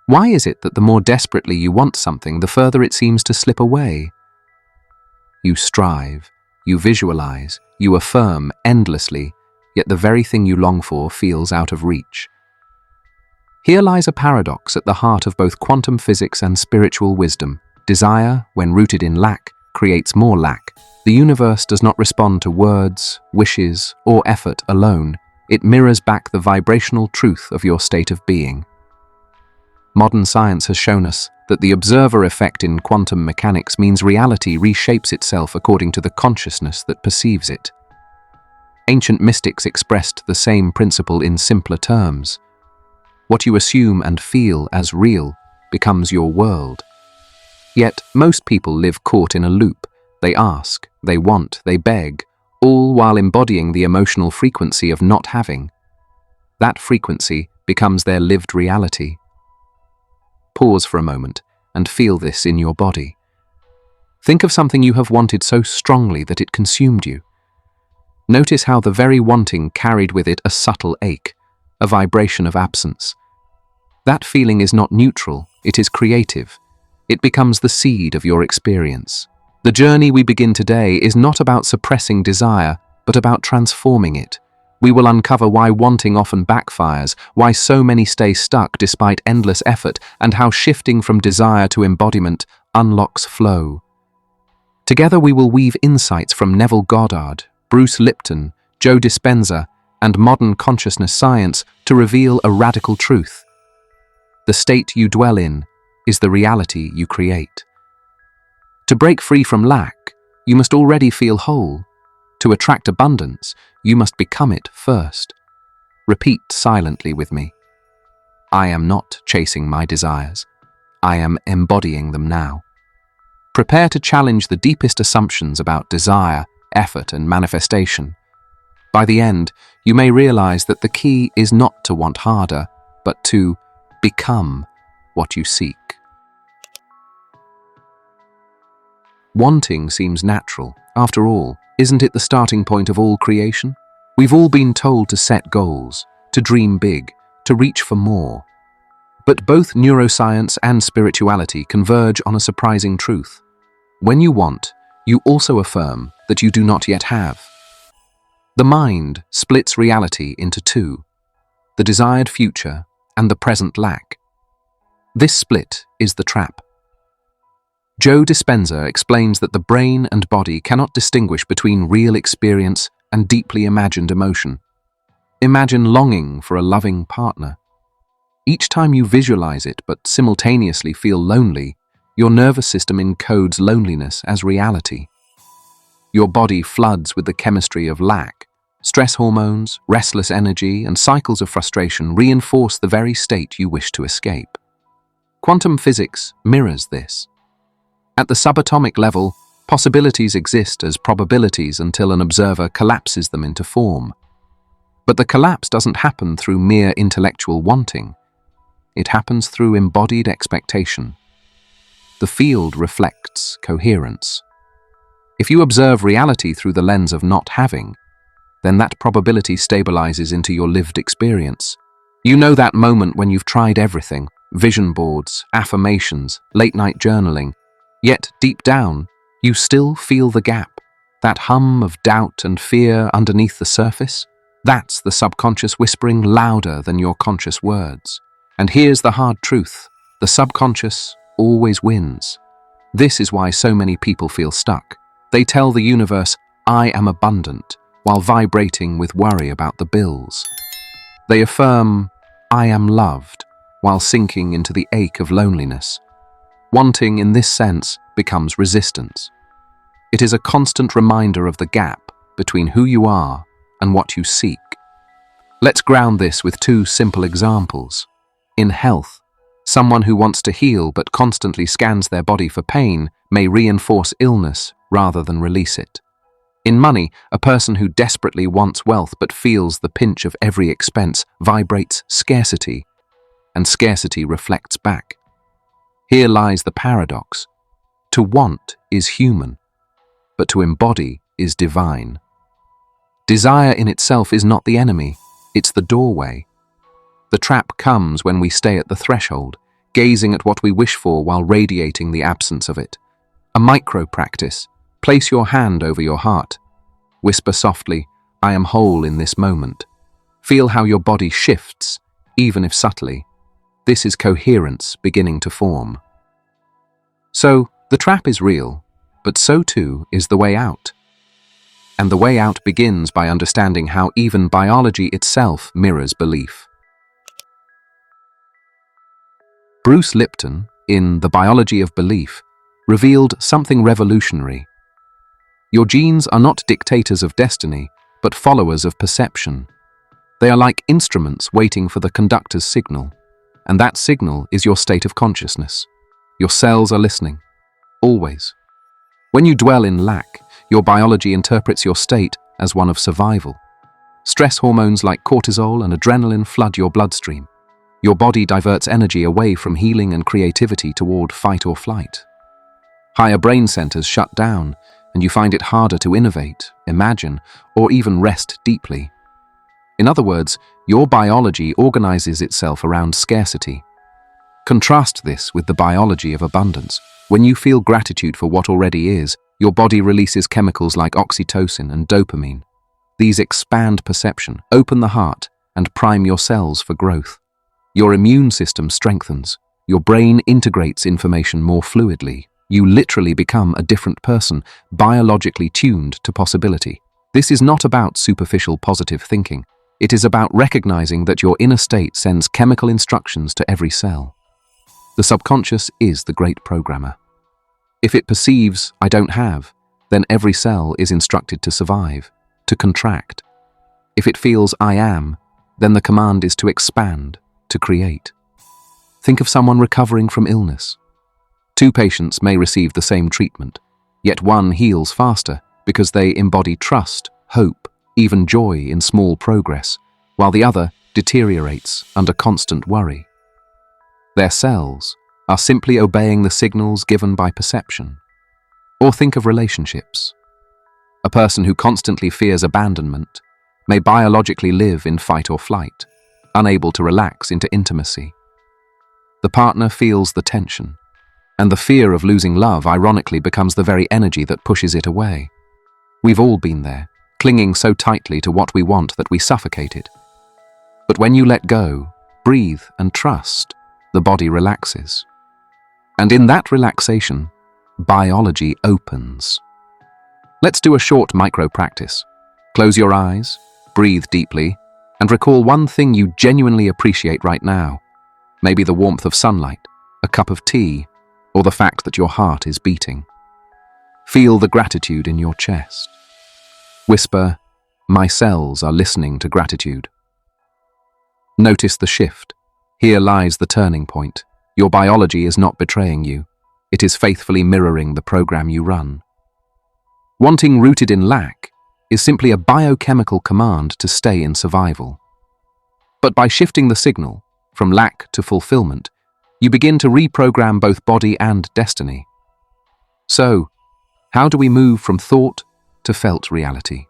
Why is it that the more desperately you want something, the further it seems to slip away? You strive, you visualize, you affirm endlessly, yet the very thing you long for feels out of reach. Here lies a paradox at the heart of both quantum physics and spiritual wisdom. Desire, when rooted in lack, creates more lack. The universe does not respond to words, wishes, or effort alone. It mirrors back the vibrational truth of your state of being. Modern science has shown us that the observer effect in quantum mechanics means reality reshapes itself according to the consciousness that perceives it. Ancient mystics expressed the same principle in simpler terms. What you assume and feel as real becomes your world. Yet most people live caught in a loop. They ask, they want, they beg, all while embodying the emotional frequency of not having. That frequency becomes their lived reality. Pause for a moment and feel this in your body. Think of something you have wanted so strongly that it consumed you. Notice how the very wanting carried with it a subtle ache, a vibration of absence. That feeling is not neutral, it is creative. It becomes the seed of your experience. The journey we begin today is not about suppressing desire, but about transforming it. We will uncover why wanting often backfires, why so many stay stuck despite endless effort, and how shifting from desire to embodiment unlocks flow. Together we will weave insights from Neville Goddard, Bruce Lipton, Joe Dispenza, and modern consciousness science to reveal a radical truth. The state you dwell in is the reality you create. To break free from lack, you must already feel whole. To attract abundance, you must become it first. Repeat silently with me. I am not chasing my desires. I am embodying them now. Prepare to challenge the deepest assumptions about desire, effort, and manifestation. By the end, you may realize that the key is not to want harder, but to become what you seek. Wanting seems natural. After all, isn't it the starting point of all creation? We've all been told to set goals, to dream big, to reach for more. But both neuroscience and spirituality converge on a surprising truth. When you want, you also affirm that you do not yet have. The mind splits reality into two, the desired future and the present lack. This split is the trap. Joe Dispenza explains that the brain and body cannot distinguish between real experience and deeply imagined emotion. Imagine longing for a loving partner. Each time you visualize it but simultaneously feel lonely, your nervous system encodes loneliness as reality. Your body floods with the chemistry of lack. Stress hormones, restless energy, and cycles of frustration reinforce the very state you wish to escape. Quantum physics mirrors this. At the subatomic level, possibilities exist as probabilities until an observer collapses them into form. But the collapse doesn't happen through mere intellectual wanting. It happens through embodied expectation. The field reflects coherence. If you observe reality through the lens of not having, then that probability stabilizes into your lived experience. You know that moment when you've tried everything, vision boards, affirmations, late-night journaling, yet deep down, you still feel the gap, that hum of doubt and fear underneath the surface. That's the subconscious whispering louder than your conscious words. And here's the hard truth, the subconscious always wins. This is why so many people feel stuck. They tell the universe, I am abundant, while vibrating with worry about the bills. They affirm, I am loved, while sinking into the ache of loneliness. Wanting in this sense becomes resistance. It is a constant reminder of the gap between who you are and what you seek. Let's ground this with two simple examples. In health, someone who wants to heal but constantly scans their body for pain may reinforce illness rather than release it. In money, a person who desperately wants wealth but feels the pinch of every expense vibrates scarcity, and scarcity reflects back. Here lies the paradox. To want is human, but to embody is divine. Desire in itself is not the enemy, it's the doorway. The trap comes when we stay at the threshold, gazing at what we wish for while radiating the absence of it. A micro-practice. Place your hand over your heart. Whisper softly, "I am whole in this moment." Feel how your body shifts, even if subtly. This is coherence beginning to form. So, the trap is real, but so too is the way out. And the way out begins by understanding how even biology itself mirrors belief. Bruce Lipton, in The Biology of Belief, revealed something revolutionary. Your genes are not dictators of destiny, but followers of perception. They are like instruments waiting for the conductor's signal, and that signal is your state of consciousness. Your cells are listening, always. When you dwell in lack, your biology interprets your state as one of survival. Stress hormones like cortisol and adrenaline flood your bloodstream. Your body diverts energy away from healing and creativity toward fight or flight. Higher brain centers shut down, and you find it harder to innovate, imagine, or even rest deeply. In other words, your biology organizes itself around scarcity. Contrast this with the biology of abundance. When you feel gratitude for what already is, your body releases chemicals like oxytocin and dopamine. These expand perception, open the heart, and prime your cells for growth. Your immune system strengthens. Your brain integrates information more fluidly. You literally become a different person, biologically tuned to possibility. This is not about superficial positive thinking. It is about recognizing that your inner state sends chemical instructions to every cell. The subconscious is the great programmer. If it perceives, "I don't have," then every cell is instructed to survive, to contract. If it feels, "I am," then the command is to expand, to create. Think of someone recovering from illness. Two patients may receive the same treatment, yet one heals faster because they embody trust, hope, even joy in small progress, while the other deteriorates under constant worry. Their cells are simply obeying the signals given by perception. Or think of relationships. A person who constantly fears abandonment may biologically live in fight or flight, unable to relax into intimacy. The partner feels the tension, and the fear of losing love ironically becomes the very energy that pushes it away. We've all been there, clinging so tightly to what we want that we suffocate it. But when you let go, breathe, and trust, the body relaxes. And in that relaxation, biology opens. Let's do a short micro-practice. Close your eyes, breathe deeply, and recall one thing you genuinely appreciate right now. Maybe the warmth of sunlight, a cup of tea, or the fact that your heart is beating. Feel the gratitude in your chest. Whisper, "My cells are listening to gratitude." Notice the shift. Here lies the turning point. Your biology is not betraying you. It is faithfully mirroring the program you run. Wanting rooted in lack is simply a biochemical command to stay in survival. But by shifting the signal from lack to fulfillment, you begin to reprogram both body and destiny. So, how do we move from thought to felt reality?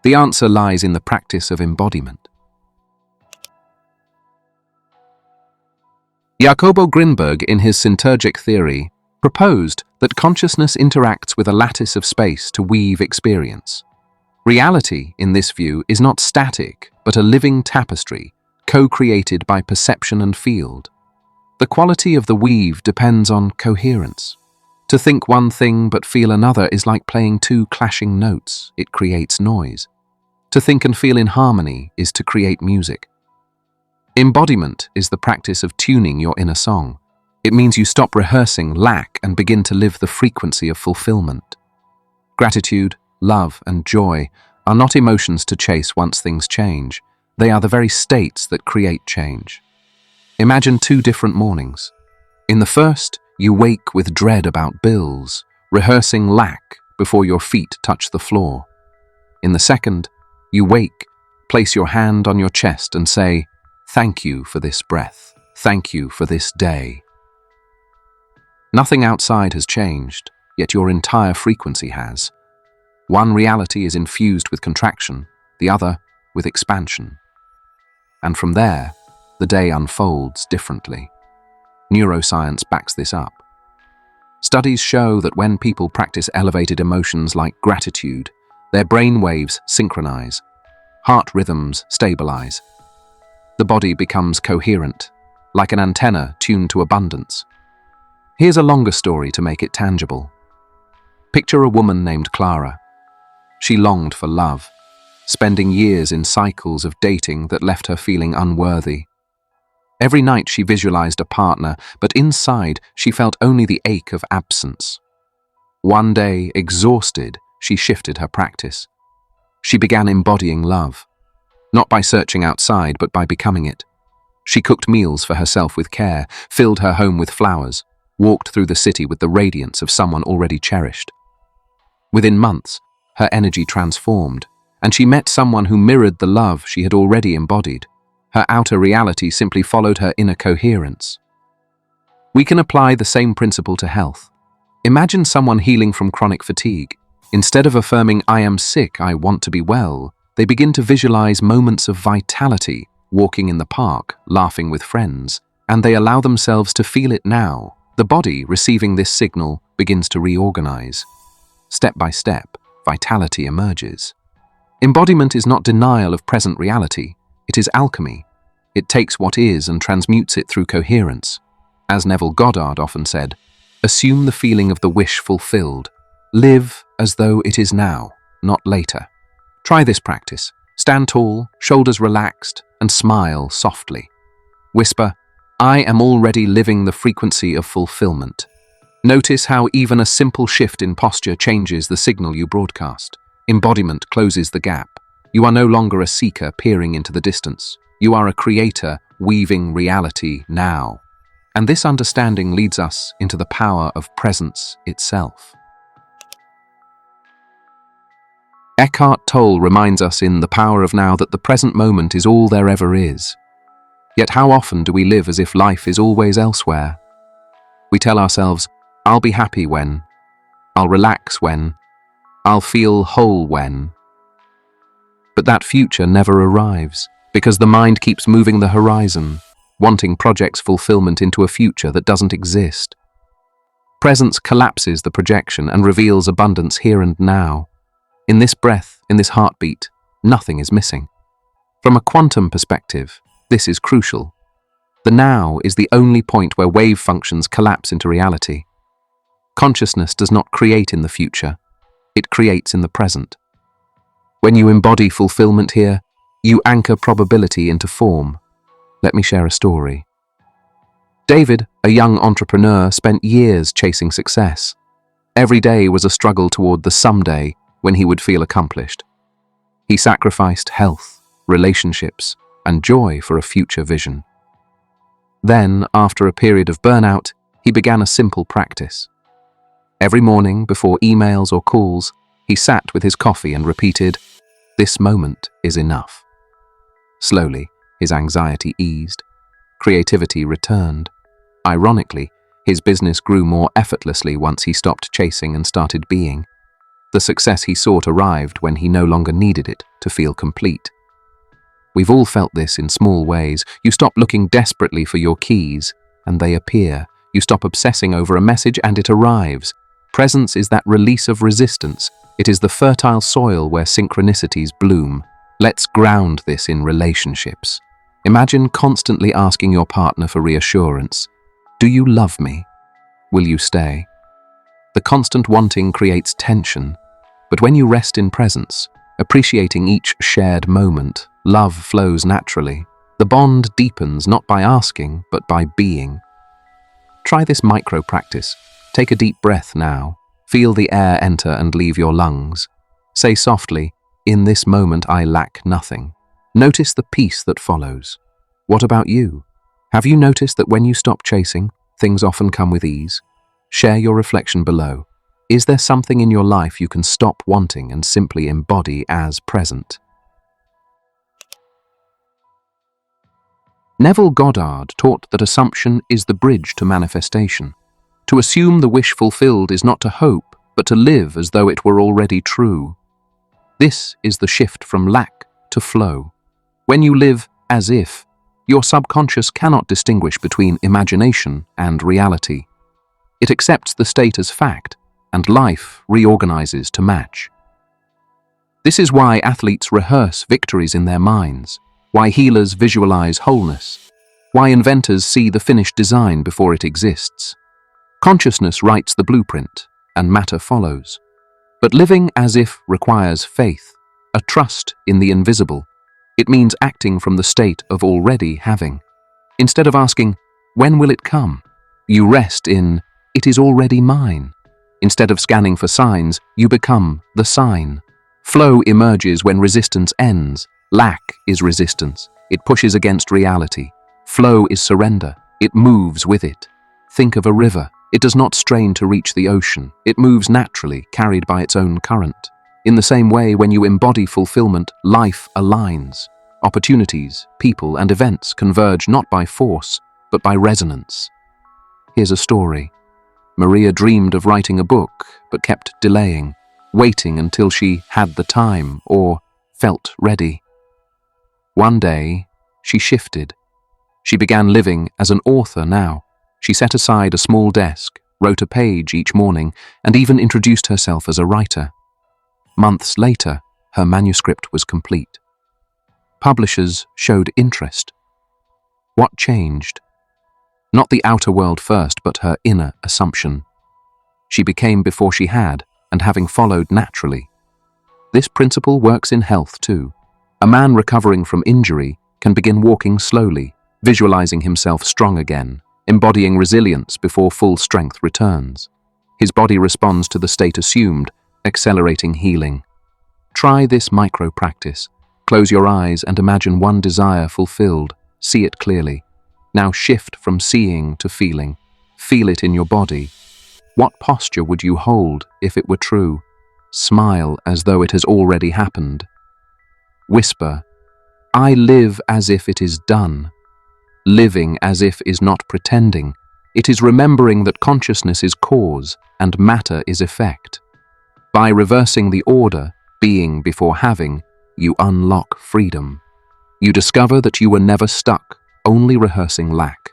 The answer lies in the practice of embodiment. Jacobo Grinberg, in his synergic theory, proposed that consciousness interacts with a lattice of space to weave experience. Reality, in this view, is not static, but a living tapestry, co-created by perception and field. The quality of the weave depends on coherence. To think one thing but feel another is like playing two clashing notes. It creates noise. To think and feel in harmony is to create music. Embodiment is the practice of tuning your inner song. It means you stop rehearsing lack and begin to live the frequency of fulfillment. Gratitude, love, and joy are not emotions to chase once things change. They are the very states that create change. Imagine two different mornings. In the first, you wake with dread about bills, rehearsing lack before your feet touch the floor. In the second, you wake, place your hand on your chest and say, "Thank you for this breath. Thank you for this day." Nothing outside has changed, yet your entire frequency has. One reality is infused with contraction, the other with expansion. And from there, the day unfolds differently. Neuroscience backs this up. Studies show that when people practice elevated emotions like gratitude, their brain waves synchronize, heart rhythms stabilize. The body becomes coherent, like an antenna tuned to abundance. Here's a longer story to make it tangible. Picture a woman named Clara. She longed for love, spending years in cycles of dating that left her feeling unworthy. Every night she visualized a partner, but inside she felt only the ache of absence. One day, exhausted, she shifted her practice. She began embodying love, not by searching outside, but by becoming it. She cooked meals for herself with care, filled her home with flowers, walked through the city with the radiance of someone already cherished. Within months, her energy transformed, and she met someone who mirrored the love she had already embodied. Her outer reality simply followed her inner coherence. We can apply the same principle to health. Imagine someone healing from chronic fatigue. Instead of affirming, "I am sick, I want to be well," they begin to visualize moments of vitality, walking in the park, laughing with friends, and they allow themselves to feel it now. The body, receiving this signal, begins to reorganize. Step by step, vitality emerges. Embodiment is not denial of present reality. It is alchemy. It takes what is and transmutes it through coherence. As Neville Goddard often said, assume the feeling of the wish fulfilled. Live as though it is now, not later. Try this practice. Stand tall, shoulders relaxed, and smile softly. Whisper, "I am already living the frequency of fulfillment." Notice how even a simple shift in posture changes the signal you broadcast. Embodiment closes the gap. You are no longer a seeker peering into the distance. You are a creator weaving reality now. And this understanding leads us into the power of presence itself. Eckhart Tolle reminds us in The Power of Now that the present moment is all there ever is. Yet how often do we live as if life is always elsewhere? We tell ourselves, "I'll be happy when," "I'll relax when," "I'll feel whole when." But that future never arrives, because the mind keeps moving the horizon, wanting projects fulfillment into a future that doesn't exist. Presence collapses the projection and reveals abundance here and now. In this breath, in this heartbeat, nothing is missing. From a quantum perspective, this is crucial. The now is the only point where wave functions collapse into reality. Consciousness does not create in the future, it creates in the present. When you embody fulfillment here, you anchor probability into form. Let me share a story. David, a young entrepreneur, spent years chasing success. Every day was a struggle toward the someday when he would feel accomplished. He sacrificed health, relationships, and joy for a future vision. Then, after a period of burnout, he began a simple practice. Every morning, before emails or calls, he sat with his coffee and repeated, "This moment is enough." Slowly, his anxiety eased. Creativity returned. Ironically, his business grew more effortlessly once he stopped chasing and started being. The success he sought arrived when he no longer needed it to feel complete. We've all felt this in small ways. You stop looking desperately for your keys, and they appear. You stop obsessing over a message, and it arrives. Presence is that release of resistance. It is the fertile soil where synchronicities bloom. Let's ground this in relationships. Imagine constantly asking your partner for reassurance. Do you love me? Will you stay? The constant wanting creates tension, but when you rest in presence, appreciating each shared moment, love flows naturally. The bond deepens not by asking, but by being. Try this micro practice. Take a deep breath now. Feel the air enter and leave your lungs. Say softly, "In this moment I lack nothing." Notice the peace that follows. What about you? Have you noticed that when you stop chasing, things often come with ease? Share your reflection below. Is there something in your life you can stop wanting and simply embody as present? Neville Goddard taught that assumption is the bridge to manifestation. To assume the wish fulfilled is not to hope, but to live as though it were already true. This is the shift from lack to flow. When you live as if, Your subconscious cannot distinguish between imagination and reality. It accepts the state as fact, and life reorganizes to match. This is why athletes rehearse victories in their minds, why healers visualize wholeness, why inventors see the finished design before it exists. Consciousness writes the blueprint, and matter follows. But living as if requires faith, a trust in the invisible. It means acting from the state of already having. Instead of asking, when will it come? You rest in, it is already mine. Instead of scanning for signs, you become the sign. Flow emerges when resistance ends. Lack is resistance. It pushes against reality. Flow is surrender. It moves with it. Think of a river. It does not strain to reach the ocean. It moves naturally, carried by its own current. In the same way, when you embody fulfillment, life aligns. Opportunities, people, and events converge not by force, but by resonance. Here's a story. Maria dreamed of writing a book, but kept delaying, waiting until she had the time or felt ready. One day, she shifted. She began living as an author now. She set aside a small desk, wrote a page each morning, and even introduced herself as a writer. Months later, her manuscript was complete. Publishers showed interest. What changed? Not the outer world first, but her inner assumption. She became before she had, and having followed naturally. This principle works in health too. A man recovering from injury can begin walking slowly, visualizing himself strong again, embodying resilience before full strength returns. His body responds to the state assumed, accelerating healing. Try this micro-practice. Close your eyes and imagine one desire fulfilled. See it clearly. Now shift from seeing to feeling. Feel it in your body. What posture would you hold if it were true? Smile as though it has already happened. Whisper, I live as if it is done. Living as if is not pretending. It is remembering that consciousness is cause and matter is effect. By reversing the order, being before having, you unlock freedom. You discover that you were never stuck, only rehearsing lack.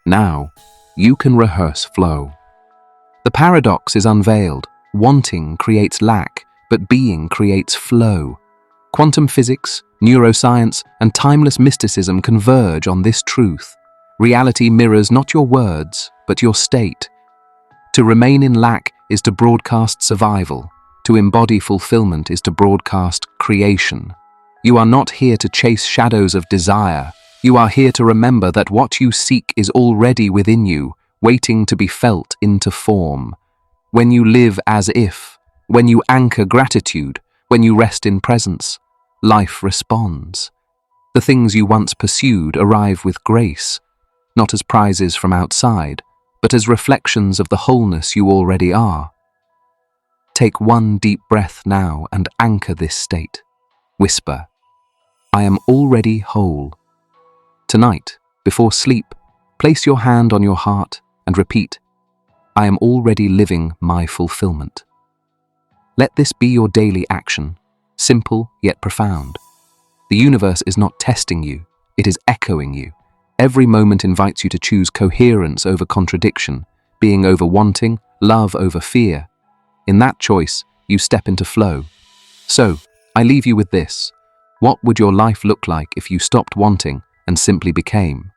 Now, you can rehearse flow. The paradox is unveiled. Wanting creates lack, but being creates flow. Quantum physics, neuroscience, and timeless mysticism converge on this truth. Reality mirrors not your words, but your state. To remain in lack is to broadcast survival. To embody fulfillment is to broadcast creation. You are not here to chase shadows of desire. You are here to remember that what you seek is already within you, waiting to be felt into form. When you live as if, when you anchor gratitude, when you rest in presence, life responds. The things you once pursued arrive with grace, not as prizes from outside, but as reflections of the wholeness you already are. Take one deep breath now and anchor this state. Whisper, I am already whole. Tonight, before sleep, place your hand on your heart and repeat, I am already living my fulfillment. Let this be your daily action, simple yet profound. The universe is not testing you, it is echoing you. Every moment invites you to choose coherence over contradiction, being over wanting, love over fear. In that choice, you step into flow. So, I leave you with this. What would your life look like if you stopped wanting and simply became?